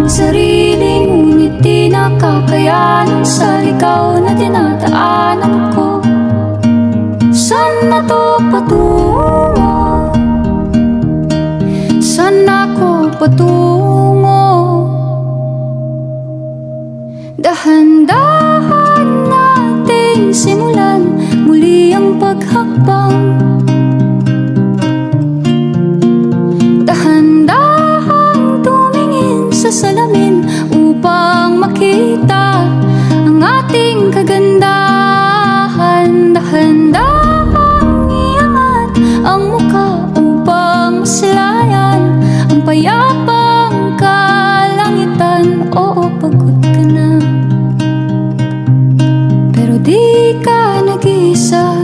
sarili, ngunit di nakakayanan sa ligaw na dinadaanan ko. Saan na to patungo? Saan ako patungo? Dahan-dahan nating simulan muli ang paghakbang. Dahan-dahan tumingin sa salamin upang makita ang ating kagandahan. Dahan-dahan iangat ang mukha upang masilayan ang payapang kalangitan. Oo, pagod ka na, pero di ka nag-iisa,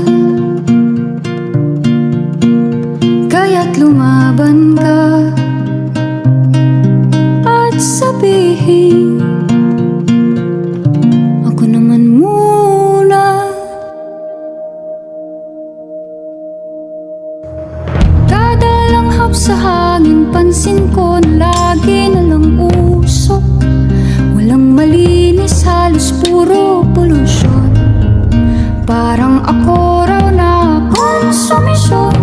kaya't lumaban ka at sabihin, ako naman muna. Kada langhap sa hangin, pansin ko na lagi na lang usok. Walang malinis, halos puro polusyon. Parang ako raw na konsumisyon.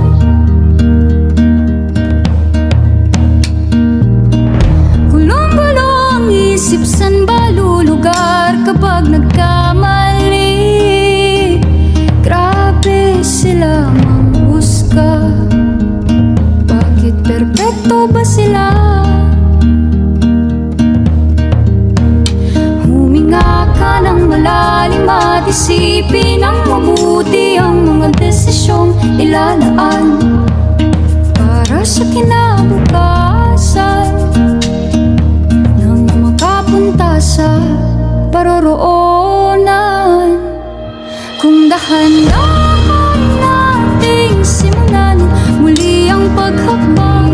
Gulong-gulo ang isip, san ba lulugar kapag nagkamali? Grabe sila manghusga, bakit perpekto ba sila? Huminga ka ng malalim at isipin ng mabuti ang mga desisyong ilalaan para sa kinabukasan, nang makapunta sa paroroonan. Kung dahan-dahan nating simulan muli ang paghakbang.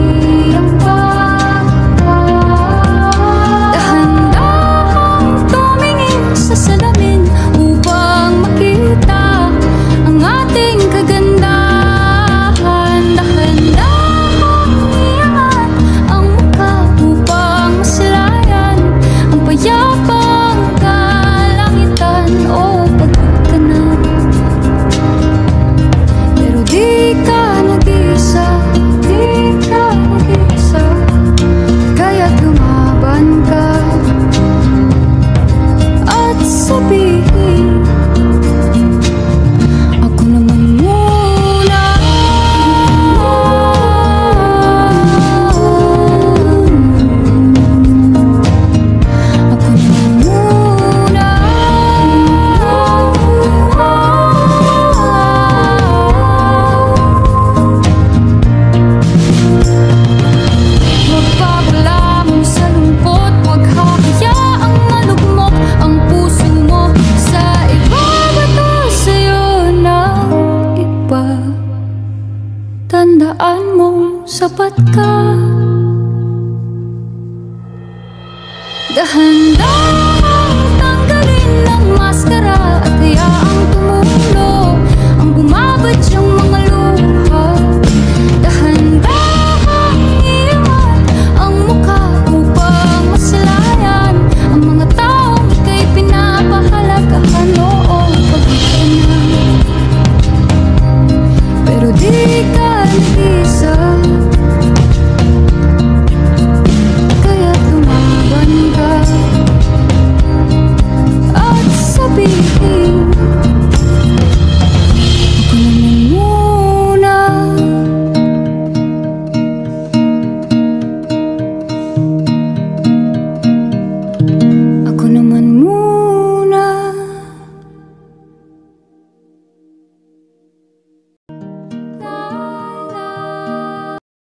Dahan-dahan tumingin sa salamin upang makita ang ating kagandahan. Dahan-dahan iangat ang mukha upang masilayan ang payapang kalangitan. Oh, pagod ka na, pero di ka nag-iisa, di ka nag-iisa, kaya't lumaban ka at sabihin,